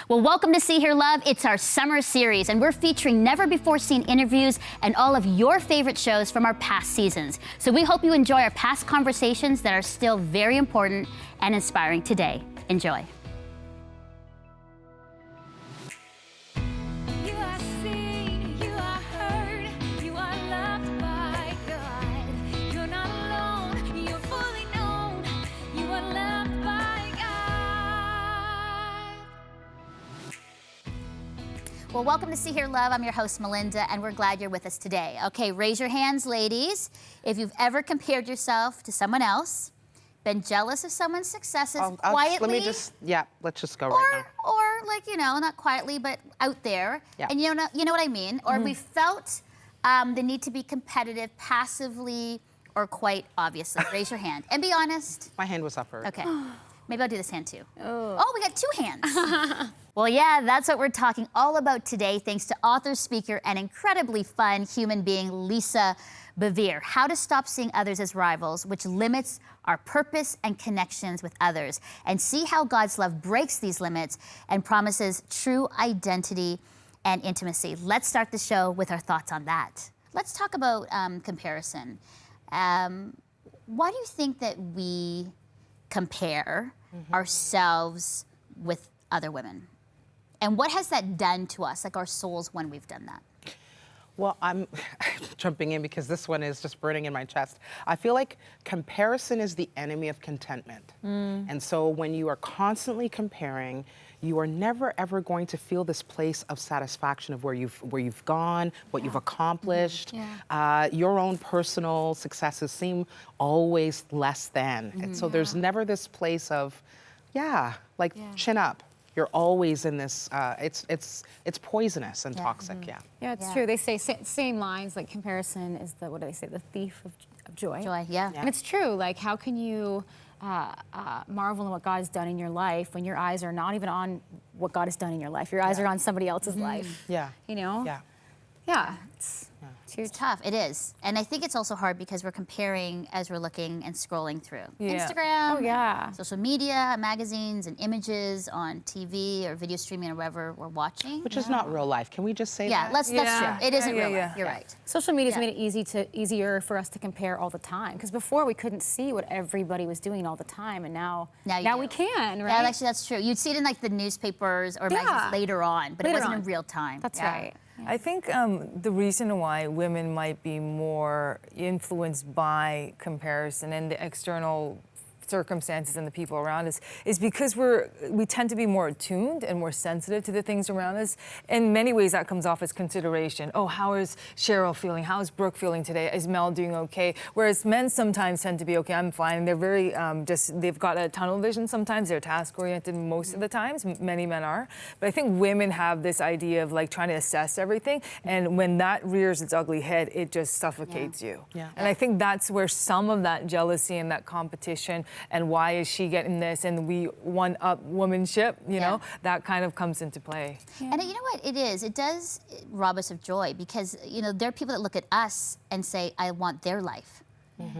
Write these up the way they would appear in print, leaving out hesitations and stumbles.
Well, welcome to See Hear Love. It's our summer series, and we're featuring never-before-seen interviews and all of your favorite shows from our past seasons. So we hope you enjoy our past conversations that are still very important and inspiring today. Enjoy. Well, welcome to See Hear Love. I'm your host, Melinda, and we're glad you're with us today. Okay, raise your hands, ladies, if you've ever compared yourself to someone else, been jealous of someone's successes quietly. Let's just go right now. Or like, not quietly, but out there. Yeah. And you know what I mean? Or we felt the need to be competitive passively or quite obviously. Raise your hand. And be honest. My hand was up first. Okay. Maybe I'll do this hand too. Oh, we got two hands. Well, yeah, that's what we're talking all about today, thanks to author, speaker, and incredibly fun human being, Lisa Bevere. How to stop seeing others as rivals, which limits our purpose and connections with others, and see how God's love breaks these limits and promises true identity and intimacy. Let's start the show with our thoughts on that. Let's talk about comparison. Why do you think that we compare ourselves with other women? And what has that done to us, like our souls, when we've done that? Well, I'm jumping in because this one is just burning in my chest. I feel like comparison is the enemy of contentment. And so when you are constantly comparing, you are never ever going to feel this place of satisfaction of where you've gone, what you've accomplished. Your own personal successes seem always less than. And so there's never this place of, chin up. You're always in this, it's poisonous and toxic, Yeah, it's true. They say same lines, like comparison is the, what do they say, the thief of joy. Joy, yeah. And it's true, like how can you marvel in what God has done in your life when your eyes are not even on what God has done in your life? Your eyes are on somebody else's life. Yeah. You know? Yeah. It's tough, it is. And I think it's also hard because we're comparing as we're looking and scrolling through Instagram, social media, magazines, and images on TV or video streaming or wherever we're watching. Which is not real life. Can we just say that? That's true. It isn't real life. You're right. Social media's made it easier for us to compare all the time. Because before we couldn't see what everybody was doing all the time, and now we can, right? Yeah, actually that's true. You'd see it in like the newspapers or magazines later on, but it wasn't in real time. That's right. I think the reason why women might be more influenced by comparison and the external circumstances and the people around us is because we tend to be more attuned and more sensitive to the things around us. In many ways, that comes off as consideration. Oh, how is Cheryl feeling? How is Brooke feeling today? Is Mel doing okay? Whereas men sometimes tend to be, okay, I'm fine. They're very they've got a tunnel vision sometimes. They're task-oriented most of the times. Many men are. But I think women have this idea of like trying to assess everything. And when that rears its ugly head, it just suffocates you. And I think that's where some of that jealousy and that competition and why is she getting this and we one-up womanship, you know, that kind of comes into play. And you know what it is? It does rob us of joy because, there are people that look at us and say, I want their life.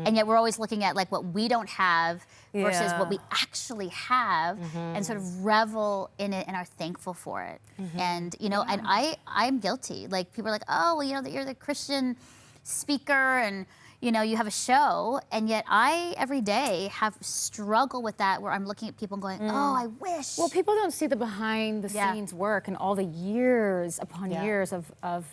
And yet we're always looking at like what we don't have versus what we actually have and sort of revel in it and are thankful for it. And, and I'm guilty. Like people are like, oh, well, you're the Christian speaker and, you have a show, and yet I, every day, have struggled with that where I'm looking at people and going, oh, I wish. Well, people don't see the behind-the-scenes work and all the years upon years of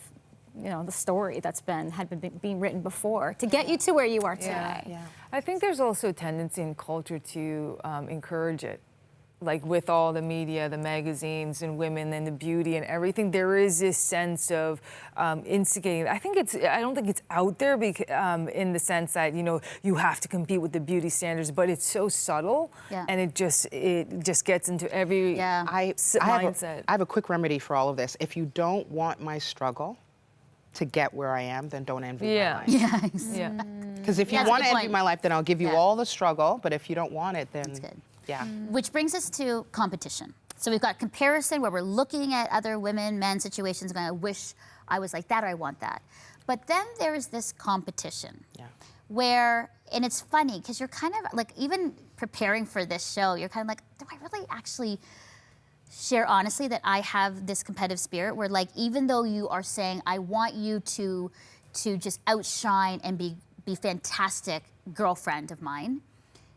the story that's had been being written before to get you to where you are today. I think there's also a tendency in culture to encourage it. Like with all the media, the magazines and women and the beauty and everything, there is this sense of instigating. I don't think it's out there in the sense that, you have to compete with the beauty standards, but it's so subtle and it just gets into every mindset. I have a quick remedy for all of this. If you don't want my struggle to get where I am, then don't envy my life. Because if you want to envy my life, then I'll give you all the struggle, but if you don't want it, then... That's good. Which brings us to competition. So we've got comparison where we're looking at other women, men situations going, I wish I was like that or I want that. But then there is this competition where, and it's funny because you're kind of like, even preparing for this show, you're kind of like, do I really actually share honestly that I have this competitive spirit where, like, even though you are saying, I want you to just outshine and be fantastic girlfriend of mine,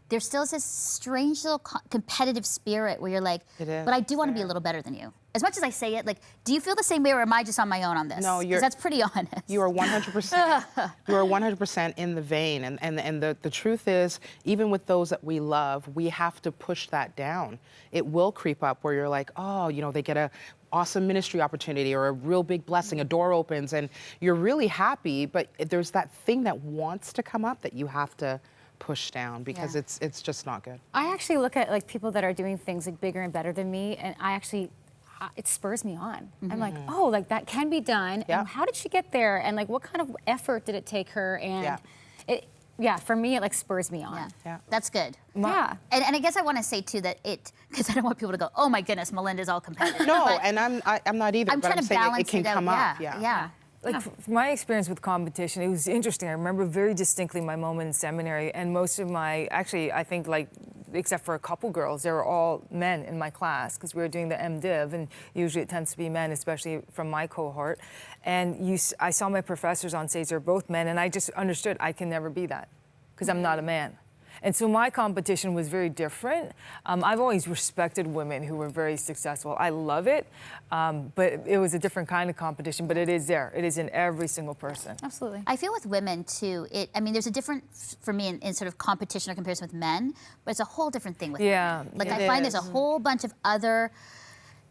there still is this strange little competitive spirit where you're like, It is, but I do want to be a little better than you. As much as I say it, like, do you feel the same way, or am I just on my own on this? No, because that's pretty honest. You are 100%. You are 100% in the vein, and the truth is, even with those that we love, we have to push that down. It will creep up where you're like, oh, you know, they get a awesome ministry opportunity or a real big blessing, a door opens, and you're really happy, but there's that thing that wants to come up that you have to push down because it's just not good. I actually look at like people that are doing things like bigger and better than me, and it spurs me on. I'm like, oh, like that can be done. Yeah. And how did she get there? And like, what kind of effort did it take her? And for me, it like spurs me on. Yeah. That's good. Yeah. And I guess I want to say too that because I don't want people to go, oh my goodness, Melinda's all competitive. No, But and I'm not either. I'm but trying I'm to saying balance it can come out. up. Yeah. Like from my experience with competition, it was interesting. I remember very distinctly my moment in seminary, and most of actually, I think like, except for a couple girls, they were all men in my class because we were doing the MDiv, and usually it tends to be men, especially from my cohort. And I saw my professors on stage; they're both men, and I just understood I can never be that because I'm not a man. And so my competition was very different. I've always respected women who were very successful. I love it, but it was a different kind of competition, but it is there. It is in every single person. Absolutely. I feel with women too, I mean, there's a difference for me in sort of competition or comparison with men, but it's a whole different thing with women. Like I find there's a whole bunch of other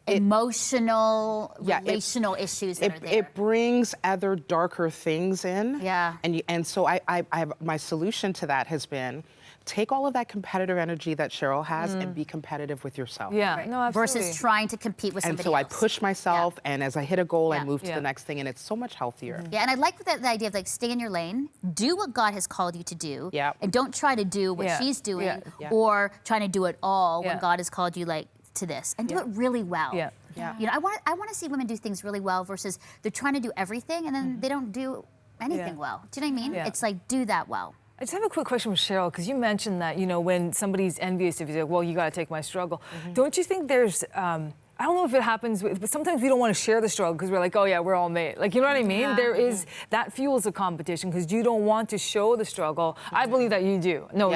emotional, relational issues that are there. It brings other darker things in. Yeah. And so I have, my solution to that has been, take all of that competitive energy that Cheryl has and be competitive with yourself. Yeah, no, absolutely. Versus trying to compete with somebody else. And so I push myself, and as I hit a goal, I move to Yeah. the next thing, and it's so much healthier. Yeah, and I like the idea of like stay in your lane, do what God has called you to do, Yeah. and don't try to do what she's doing or trying to do it all when God has called you like to this, and do it really well. Yeah. Yeah. You know, I want to see women do things really well versus they're trying to do everything and then they don't do anything well. Do you know what I mean? Yeah. It's like do that well. I just have a quick question with Cheryl, because you mentioned that, you know, when somebody's envious of you, like, well, you got to take my struggle. Don't you think there's, I don't know if it happens, but sometimes we don't want to share the struggle because we're like, oh yeah, we're all mate. Like, you know what I mean? There is, that fuels a competition because you don't want to show the struggle. I believe that you do. No,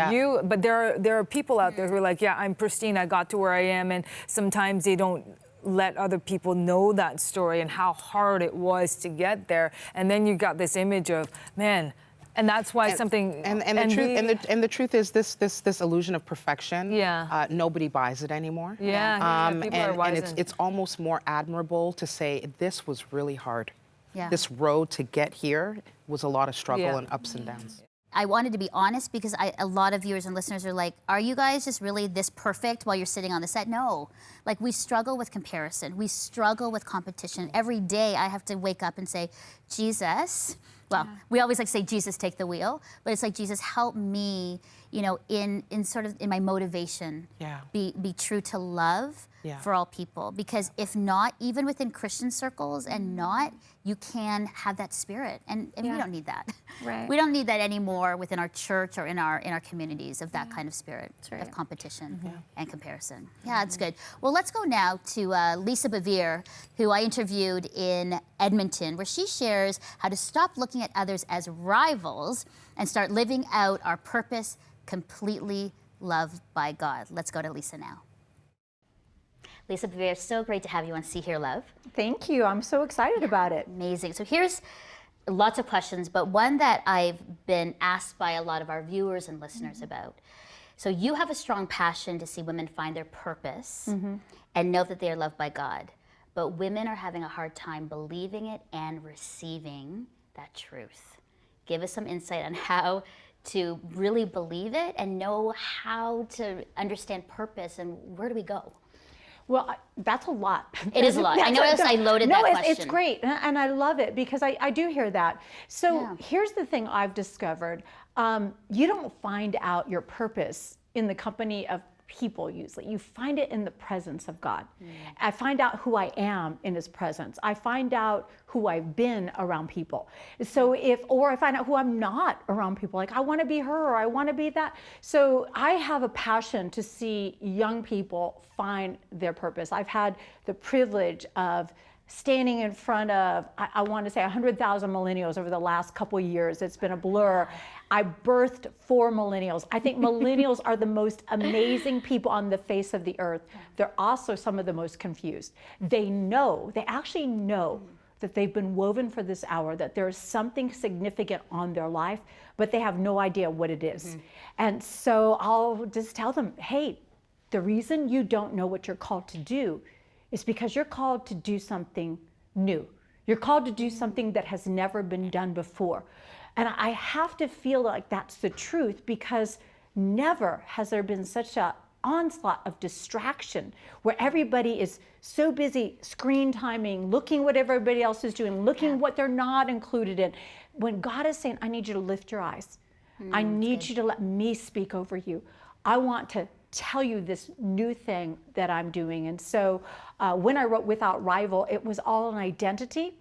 but there are people out there who are like, yeah, I'm pristine, I got to where I am, and sometimes they don't let other people know that story and how hard it was to get there. And then you got this image of, man, and that's why the truth is this illusion of perfection. Yeah. Nobody buys it anymore. Yeah. People are wise and it's almost more admirable to say this was really hard. Yeah. This road to get here was a lot of struggle and ups and downs. I wanted to be honest because a lot of viewers and listeners are like, are you guys just really this perfect while you're sitting on the set? No. Like, we struggle with comparison. We struggle with competition. Every day I have to wake up and say, Jesus, well, we always like to say, Jesus, take the wheel. But it's like, Jesus, help me, you know, in sort of in my motivation, be true to love for all people. Because if not, even within Christian circles and not, you can have that spirit. And we don't need that. Right. We don't need that anymore within our church or in our communities of that kind of spirit of competition and comparison. Yeah, it's good. Well, let's go now to Lisa Bevere, who I interviewed in Edmonton, where she shares how to stop looking at others as rivals and start living out our purpose completely loved by God. Let's go to Lisa now. Lisa Bevere, so great to have you on See Hear Love. Thank you. I'm so excited about it. Amazing. So here's lots of questions, but one that I've been asked by a lot of our viewers and listeners about. So you have a strong passion to see women find their purpose and know that they are loved by God, but women are having a hard time believing it and receiving that truth. Give us some insight on how to really believe it and know how to understand purpose and where do we go? Well, that's a lot. It is a lot. I noticed I loaded that question. It's great, and I love it because I do hear that. So here's the thing I've discovered. You don't find out your purpose in the company of people usually. You find it in the presence of God. I find out who I am in his presence. I find out who I've been around people. So or I find out who I'm not around people. Like, I want to be her, or I want to be that. So I have a passion to see young people find their purpose. I've had the privilege of standing in front of, I want to say 100,000 millennials over the last couple of years. It's been a blur. I birthed 4 millennials. I think millennials are the most amazing people on the face of the earth. They're also some of the most confused. They actually know that they've been woven for this hour, that there's something significant on their life, but they have no idea what it is. And so I'll just tell them, hey, the reason you don't know what you're called to do is because you're called to do something new. You're called to do something that has never been done before. And I have to feel like that's the truth, because never has there been such an onslaught of distraction where everybody is so busy screen timing, looking what everybody else is doing, looking what they're not included in. When God is saying, I need you to lift your eyes. I need you to let me speak over you. I want to tell you this new thing that I'm doing. And so when I wrote Without Rival, it was all an identity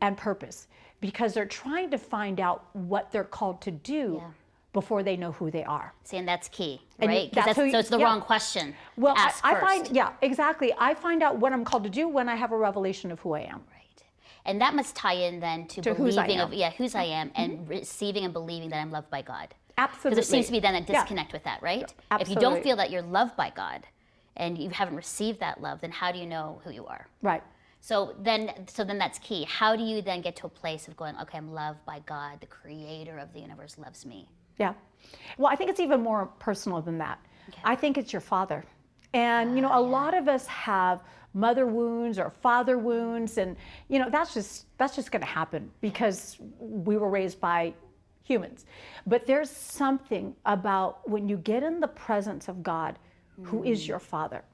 and purpose, because they're trying to find out what they're called to do before they know who they are. See, and that's key, And right? so So it's the wrong question. Well, Ask I first. find, exactly. I find out what I'm called to do when I have a revelation of who I am. Right. And that must tie in then to whose I believing am. whose I am, and receiving and believing that I'm loved by God. Absolutely. Because there seems to be then a disconnect with that, right? If you don't Absolutely. feel that you're loved by God and you haven't received that love, then how do you know who you are? Right. So then that's key. How do you then get to a place of going, okay, I'm loved by God, the creator of the universe loves me? Yeah. Well, I think it's even more personal than that. Okay. I think it's your father. And, a lot of us have mother wounds or father wounds. And, that's just going to happen because we were raised by humans. But there's something about when you get in the presence of God, who is your father,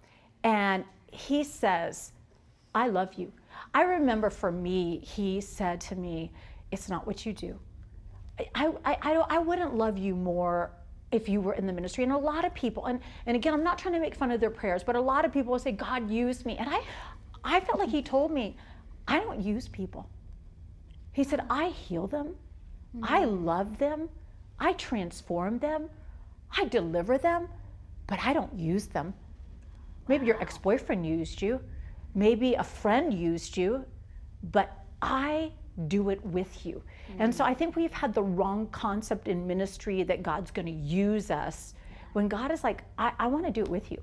and he says, I love you. I remember for me, he said to me, it's not what you do. I wouldn't love you more if you were in the ministry. And a lot of people, and again, I'm not trying to make fun of their prayers, but a lot of people will say, God, use me. And I felt like he told me, I don't use people. He said, I heal them. I love them. I transform them. I deliver them, but I don't use them. Maybe your ex-boyfriend used you. Maybe a friend used you, but I do it with you. And so I think we've had the wrong concept in ministry that God's going to use us, when God is like, I want to do it with you.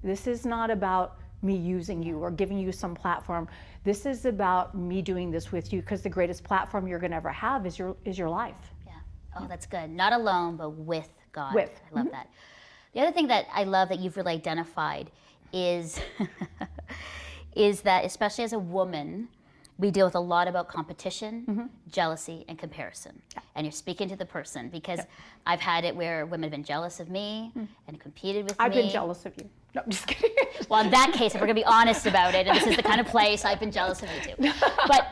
This is not about me using you or giving you some platform. This is about me doing this with you, because the greatest platform you're going to ever have is your life. Yeah. Oh, that's good. Not alone, but with God. With. I love that. The other thing that I love that you've really identified is is that, especially as a woman, we deal with a lot about competition, jealousy, and comparison. And you're speaking to the person, because I've had it where women have been jealous of me and competed with me. I've been jealous of you. No, I'm just kidding. Well, in that case, if we're going to be honest about it, and this is the kind of place, I've been jealous of you too. But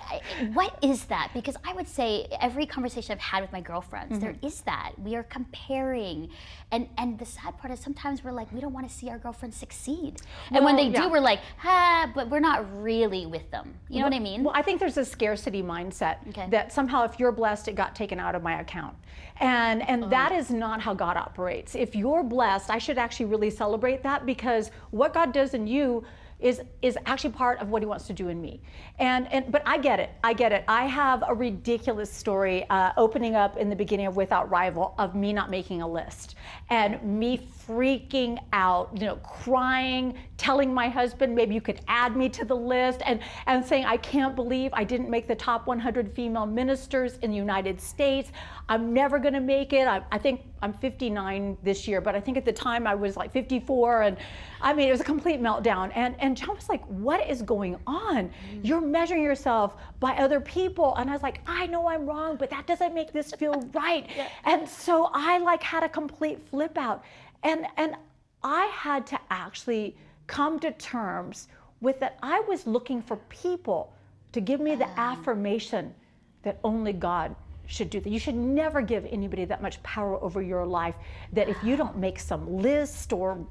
what is that? Because I would say every conversation I've had with my girlfriends, there is that. We are comparing. And the sad part is sometimes we're like, we don't want to see our girlfriends succeed. And when they do, we're like, but we're not really with them. You know what I mean? Well, I think there's a scarcity mindset that somehow if you're blessed, it got taken out of my account. And that is not how God operates. If you're blessed, I should actually really celebrate that, because what God does in you is actually part of what he wants to do in me. But I get it. I have a ridiculous story opening up in the beginning of Without Rival of me not making a list and me freaking out, crying, telling my husband, maybe you could add me to the list, and saying, I can't believe I didn't make the top 100 female ministers in the United States. I'm never going to make it. I think I'm 59 this year, but I think at the time I was like 54. And I mean, it was a complete meltdown. And John was like, what is going on? You're measuring yourself by other people. And I was like, I know I'm wrong, but that doesn't make this feel right. And so I had a complete flip out. And I had to actually come to terms with that. I was looking for people to give me the affirmation that only God should do that. You should never give anybody that much power over your life, that if you don't make some list or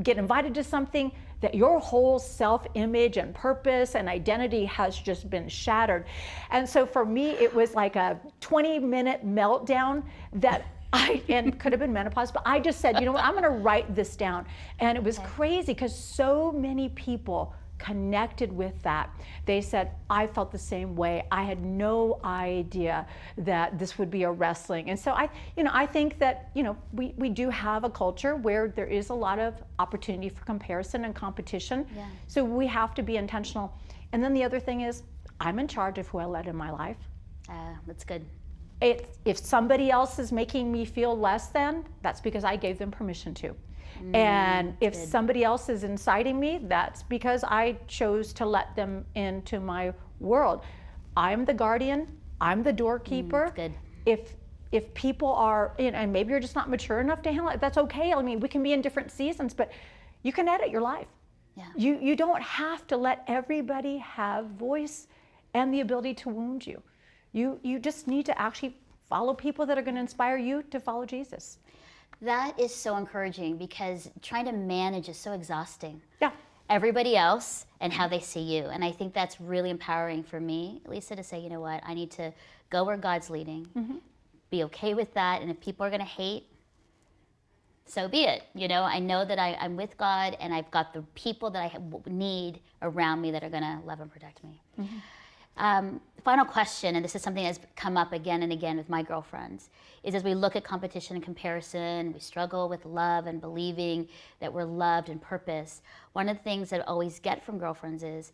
get invited to something that your whole self-image and purpose and identity has just been shattered. And so for me, it was like a 20-minute meltdown that and could have been menopause, but I just said, you know what, I'm gonna write this down. And it was crazy because so many people connected with that. They said, I felt the same way. I had no idea that this would be a wrestling. And so I think that, we do have a culture where there is a lot of opportunity for comparison and competition. Yeah. So we have to be intentional. And then the other thing is, I'm in charge of who I let in my life. That's good. If somebody else is making me feel less than, that's because I gave them permission to. And if somebody else is inciting me, that's because I chose to let them into my world. I'm the guardian. I'm the doorkeeper. Good. If people are, and maybe you're just not mature enough to handle it, that's okay. I mean, we can be in different seasons, but you can edit your life. Yeah. You don't have to let everybody have voice and the ability to wound you. You just need to actually follow people that are going to inspire you to follow Jesus. That is so encouraging because trying to manage is so exhausting. Yeah. Everybody else and how they see you. And I think that's really empowering for me, Lisa, to say, you know what, I need to go where God's leading, be okay with that. And if people are going to hate, so be it. I know that I'm with God and I've got the people that I need around me that are going to love and protect me. Final question, and this is something that's come up again and again with my girlfriends, is as we look at competition and comparison, we struggle with love and believing that we're loved and purpose. One of the things that I always get from girlfriends is,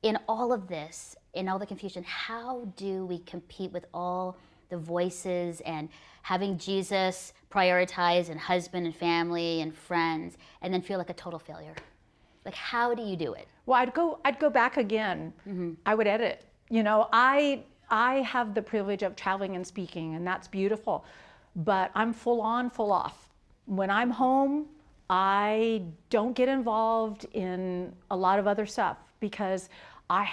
in all of this, in all the confusion, how do we compete with all the voices and having Jesus prioritize and husband and family and friends and then feel like a total failure? Like, how do you do it? Well, I'd go back again. I would edit. I have the privilege of traveling and speaking, and that's beautiful, but I'm full on, full off. When I'm home, I don't get involved in a lot of other stuff because I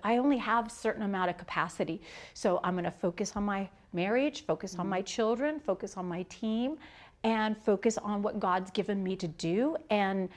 only have a certain amount of capacity. So I'm gonna focus on my marriage, focus on my children, focus on my team, and focus on what God's given me to do. And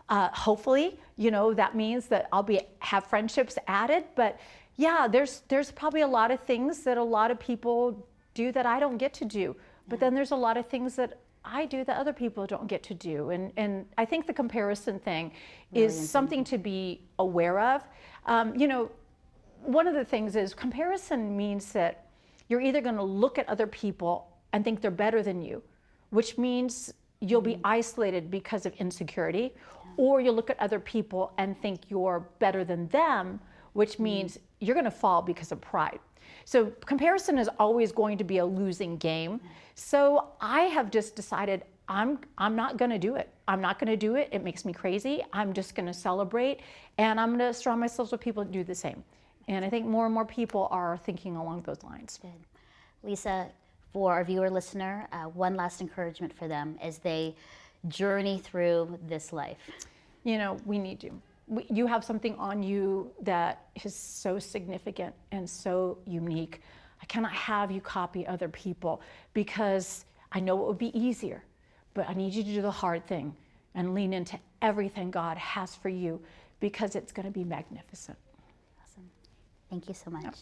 hopefully, that means that I'll have friendships added, but yeah, there's probably a lot of things that a lot of people do that I don't get to do. But then there's a lot of things that I do that other people don't get to do. And I think the comparison thing is something to be aware of. One of the things is comparison means that you're either going to look at other people and think they're better than you, which means you'll be isolated because of insecurity, or you'll look at other people and think you're better than them, which means you're going to fall because of pride. So comparison is always going to be a losing game. So I have just decided I'm not going to do it. I'm not going to do it. It makes me crazy. I'm just going to celebrate, and I'm going to surround myself with people that do the same. And I think more and more people are thinking along those lines. Good. Lisa, for our viewer listener, one last encouragement for them as they journey through this life. We need you. You have something on you that is so significant and so unique. I cannot have you copy other people because I know it would be easier, but I need you to do the hard thing and lean into everything God has for you because it's going to be magnificent. Awesome. Thank you so much. Yep.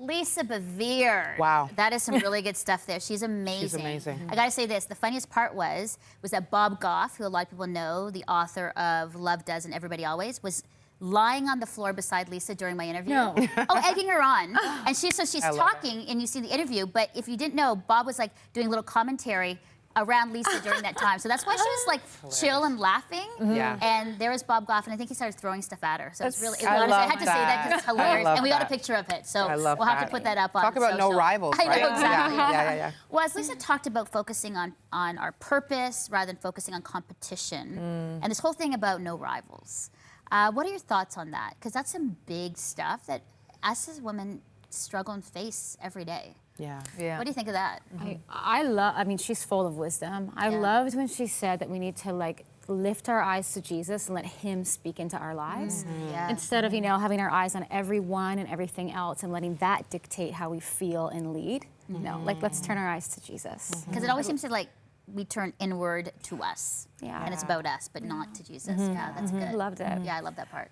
Lisa Bevere. Wow. That is some really good stuff there. She's amazing. She's amazing. I gotta say this, the funniest part was that Bob Goff, who a lot of people know, the author of Love Does and Everybody Always, was lying on the floor beside Lisa during my interview. No. Egging her on. And she's talking and you see the interview, but if you didn't know, Bob was like doing a little commentary around Lisa during that time. So that's why she was like chill and laughing. Yeah. And there was Bob Goff, and I think he started throwing stuff at her. So it's really, I had to say that because it's hilarious. And we got a picture of it. So we'll have to put that up on Talk about social. no rivals, I know, right? exactly. Yeah. Well, as Lisa talked about focusing on our purpose rather than focusing on competition, and this whole thing about no rivals. What are your thoughts on that? Because that's some big stuff that us as women struggle and face every day. Yeah. What do you think of that? I mean, she's full of wisdom. I loved when she said that we need to lift our eyes to Jesus and let him speak into our lives. Instead of, having our eyes on everyone and everything else and letting that dictate how we feel and lead. No, let's turn our eyes to Jesus. Because it always seems to we turn inward to us. Yeah. And it's about us, but not to Jesus. Yeah, that's good. I loved it. Yeah, I love that part.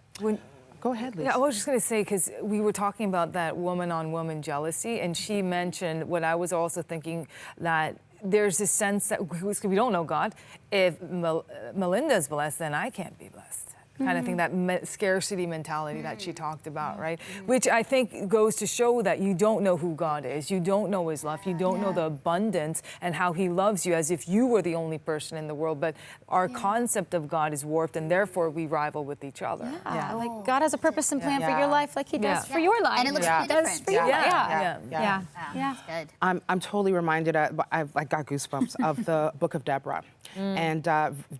Go ahead, Lisa. Yeah, I was just going to say, because we were talking about that woman-on-woman jealousy, and she mentioned what I was also thinking, that there's this sense that we don't know God. If Melinda's blessed, then I can't be blessed. Kind of thing, that scarcity mentality that she talked about, right? Which I think goes to show that you don't know who God is, you don't know his love, you don't know the abundance and how he loves you as if you were the only person in the world. But our concept of God is warped, and therefore we rival with each other. Yeah, like God has a purpose and plan for your life, like he does for your life. And it looks really different. For your life. Yeah. That's good. I'm totally reminded, I got goosebumps, of the book of Deborah. And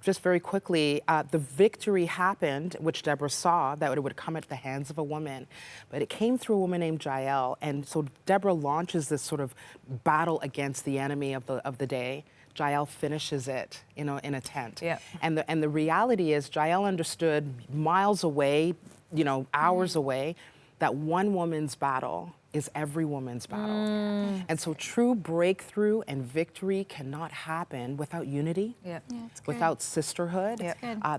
just very quickly, the victory happened, which Deborah saw, that it would come at the hands of a woman. But it came through a woman named Jael. And so Deborah launches this sort of battle against the enemy of the day. Jael finishes it, in a tent. Yeah. And the reality is, Jael understood miles away, hours away, that one woman's battle is every woman's battle. And so true breakthrough and victory cannot happen without unity, without sisterhood.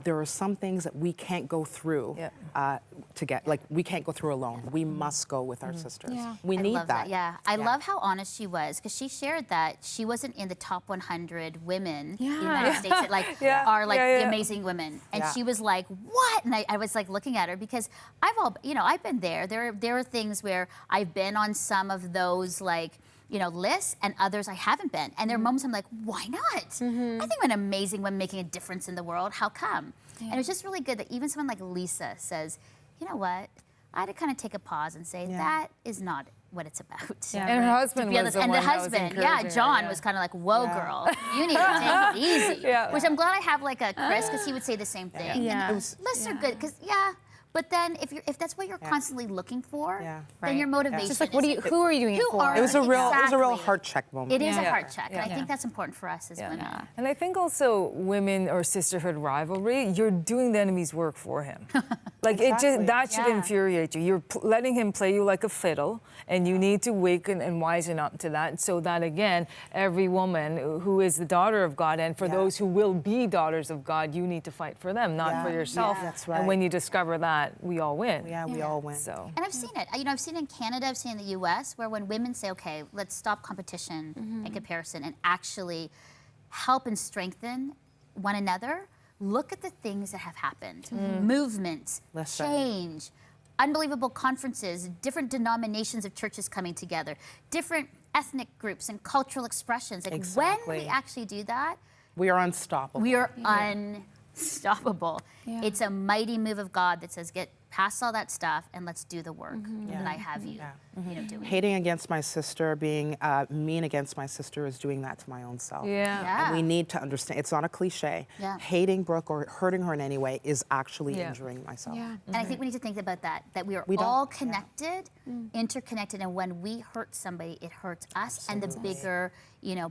There are some things that we can't go through to get, like we can't go through alone. We must go with our sisters. We need love that. Yeah, I love how honest she was, because she shared that she wasn't in the top 100 women in the United States that are the amazing women, and she was like, "What?" And I was like looking at her, because I've been there. There are things where I've been on some of those lists, and others I haven't been. And there are moments I'm like, why not? I think I'm an amazing woman making a difference in the world. How come? And it was just really good that even someone like Lisa says, you know what? I had to kind of take a pause and say, that is not what it's about. And her husband was the one that was encouraging John her, was kind of like, whoa, girl, you need to take it easy. Which I'm glad I have like a Chris, because he would say the same thing. And lists are good, because but then if that's what you're constantly looking for, then your motivation. It's just like, who are you doing it for? It was a real heart check moment. It is a heart check, and I think that's important for us as women. And I think also women or sisterhood rivalry, you're doing the enemy's work for him. That should infuriate you. You're letting him play you like a fiddle, and you need to waken and wisen up to that, so that again, every woman who is the daughter of God, and for those who will be daughters of God, you need to fight for them, not for yourself. That's right. And when you discover that, we all win. We all win. So. And I've seen it. I've seen it in Canada, I've seen it in the US, where when women say, okay, let's stop competition and comparison and actually help and strengthen one another, look at the things that have happened. Movements, change, unbelievable conferences, different denominations of churches coming together, different ethnic groups and cultural expressions. When we actually do that, we are unstoppable. We are unstoppable. It's a mighty move of God that says, get past all that stuff and let's do the work that I have you doing. Hating against my sister, being mean against my sister is doing that to my own self. And we need to understand, it's not a cliche. Hating Brooke or hurting her in any way is actually injuring myself. And I think we need to think about that we are all connected, interconnected, and when we hurt somebody, it hurts us and the bigger,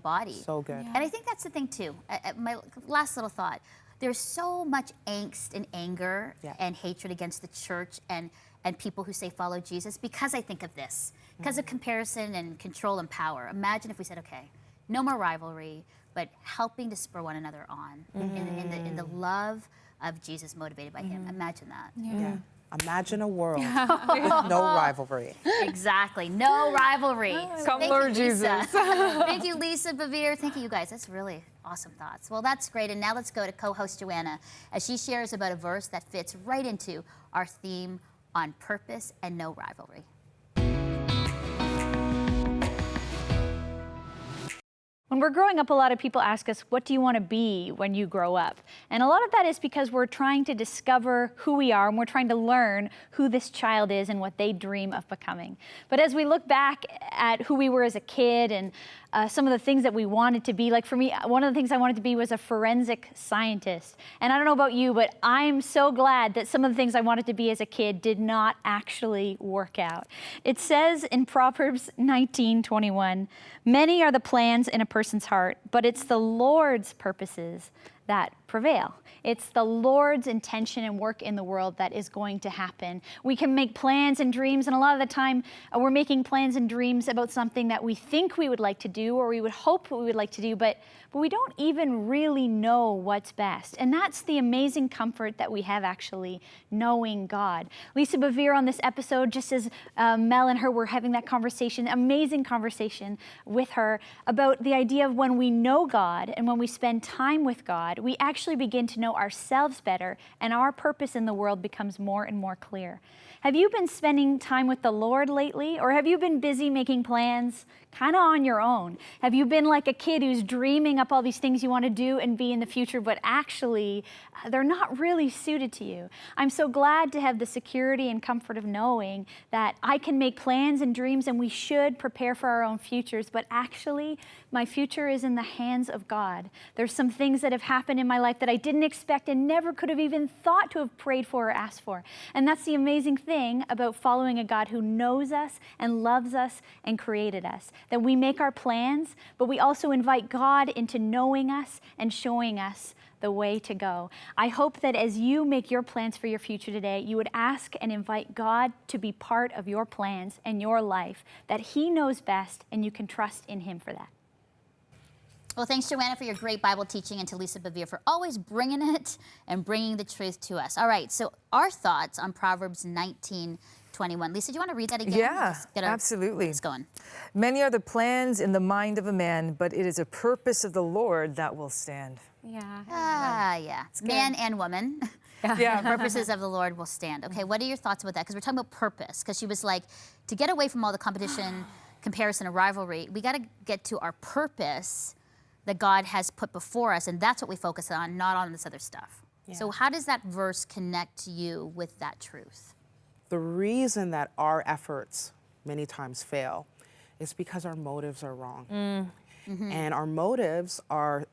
body. So good. And I think that's the thing too. My last little thought. There's so much angst and anger and hatred against the church and people who say follow Jesus, because I think of this, because of comparison and control and power. Imagine if we said, okay, no more rivalry, but helping to spur one another on in the love of Jesus, motivated by him. Imagine that. Imagine a world with no rivalry. Exactly, no rivalry. Come, Lord Jesus. Thank you, Lisa Bevere. Thank you, guys. That's really awesome thoughts. Well, that's great. And now let's go to co-host Joanna as she shares about a verse that fits right into our theme on purpose and no rivalry. When we're growing up, a lot of people ask us, what do you want to be when you grow up? And a lot of that is because we're trying to discover who we are, and we're trying to learn who this child is and what they dream of becoming. But as we look back at who we were as a kid and some of the things that we wanted to be, like for me, one of the things I wanted to be was a forensic scientist. And I don't know about you, but I'm so glad that some of the things I wanted to be as a kid did not actually work out. It says in Proverbs 19:21, many are the plans in a person's heart, but it's the Lord's purposes that prevail. It's the Lord's intention and work in the world that is going to happen. We can make plans and dreams, and a lot of the time we're making plans and dreams about something that we think we would like to do or we would hope we would like to do, but we don't even really know what's best. And that's the amazing comfort that we have actually knowing God. Lisa Bevere on this episode, just as Mel and her were having that conversation, amazing conversation with her about the idea of when we know God and when we spend time with God, we actually begin to know ourselves better and our purpose in the world becomes more and more clear. Have you been spending time with the Lord lately, or have you been busy making plans kind of on your own? Have you been like a kid who's dreaming up all these things you want to do and be in the future, but actually they're not really suited to you? I'm so glad to have the security and comfort of knowing that I can make plans and dreams and we should prepare for our own futures, but actually my future is in the hands of God. There's some things that have happened in my life that I didn't expect and never could have even thought to have prayed for or asked for. And that's the amazing thing about following a God who knows us and loves us and created us. That we make our plans, but we also invite God into knowing us and showing us the way to go. I hope that as you make your plans for your future today, you would ask and invite God to be part of your plans and your life, that He knows best and you can trust in Him for that. Well, thanks, Joanna, for your great Bible teaching, and to Lisa Bevere for always bringing it and bringing the truth to us. All right, so our thoughts on Proverbs 19:21. Lisa, do you want to read that again? Yeah, Just get absolutely. It's going. Many are the plans in the mind of a man, but it is a purpose of the Lord that will stand. Yeah. Man and woman. Yeah. Purposes of the Lord will stand. Okay, what are your thoughts about that? Because we're talking about purpose. Because she was like, to get away from all the competition, comparison, and rivalry, we got to get to our purpose that God has put before us, and that's what we focus on, not on this other stuff. Yeah. So how does that verse connect to you with that truth? The reason that our efforts many times fail is because our motives are wrong. Mm-hmm. And our motives are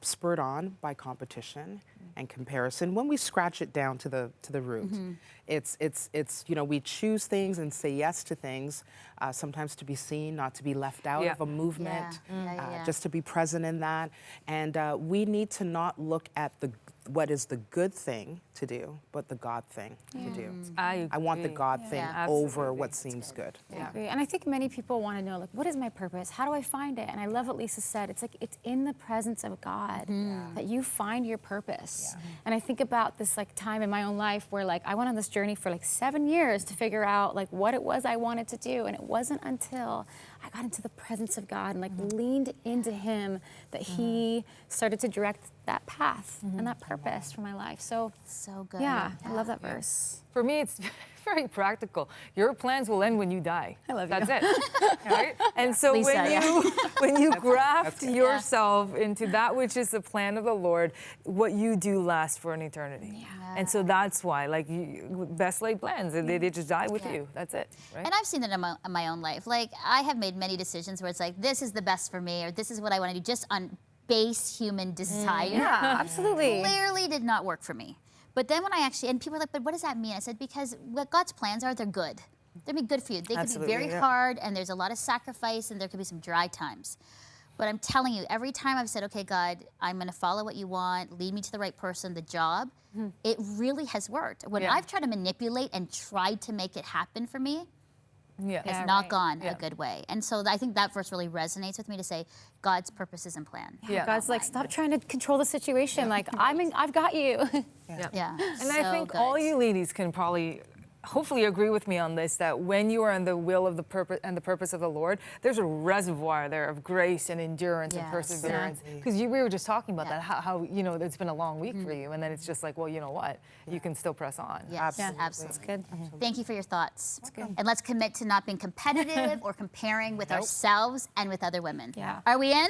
spurred on by competition and comparison. When we scratch it down to the root, it's we choose things and say yes to things, sometimes to be seen, not to be left out of a movement, just to be present in that. And we need to not look at what is the good thing to do, but the God thing to do. I want the God thing over what seems good. I agree. And I think many people want to know, like, what is my purpose? How do I find it? And I love what Lisa said. It's like, it's in the presence of God that you find your purpose. Yeah. And I think about this like time in my own life where like I went on this journey for like 7 years to figure out like what it was I wanted to do. And it wasn't until I got into the presence of God and like leaned into Him that He started to direct that path and that purpose for my life. So good. Yeah, I love that verse. For me, it's very practical. Your plans will end when you die. I love you. That's it. Right? And so Lisa, when you graft yourself into that which is the plan of the Lord, what you do lasts for an eternity. Yeah. And so that's why, like, best laid plans, they just die with you. That's it. Right? And I've seen it in my own life. Like, I have made many decisions where it's like, this is the best for me, or this is what I want to do, just on base human desire. Yeah, absolutely. Clearly did not work for me. But then when I actually, and people are like, but what does that mean? I said, because what God's plans are, they're good. They'll be good for you. They could be very hard, and there's a lot of sacrifice, and there could be some dry times. But I'm telling you, every time I've said, okay, God, I'm going to follow what you want, lead me to the right person, the job, it really has worked. When I've tried to manipulate and tried to make it happen for me, it's not gone a good way. And so I think that verse really resonates with me to say God's purposes and plan. God's like, stop trying to control the situation. Like, I've got you. And I think all you ladies can probably hopefully agree with me on this, that when you are in the will of the purpose and the purpose of the Lord, there's a reservoir there of grace and endurance and perseverance. Because we were just talking about that, how it's been a long week for you, and then it's just like, well, you know what? You can still press on. Yes, absolutely. That's good. Thank you for your thoughts. That's good. And let's commit to not being competitive or comparing with ourselves and with other women. Yeah. Are we in?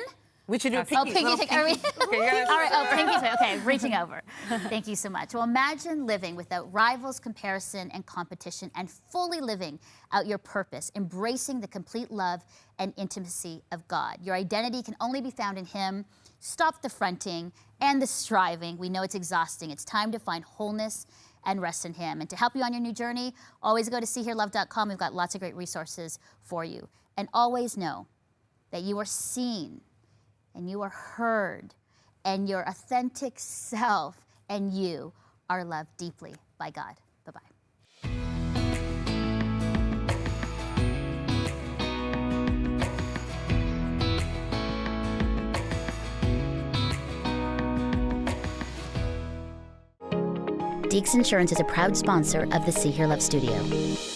We should do a pinky. Oh, pinky thing. Are we? Okay, all right. Oh, pinky thing. Okay, reaching over. Thank you so much. Well, imagine living without rivals, comparison, and competition, and fully living out your purpose, embracing the complete love and intimacy of God. Your identity can only be found in Him. Stop the fronting and the striving. We know it's exhausting. It's time to find wholeness and rest in Him. And to help you on your new journey, always go to seehearelove.com. We've got lots of great resources for you. And always know that you are seen, and you are heard, and your authentic self and you are loved deeply by God. Bye-bye. Deeks Insurance is a proud sponsor of the See Hear Love Studio.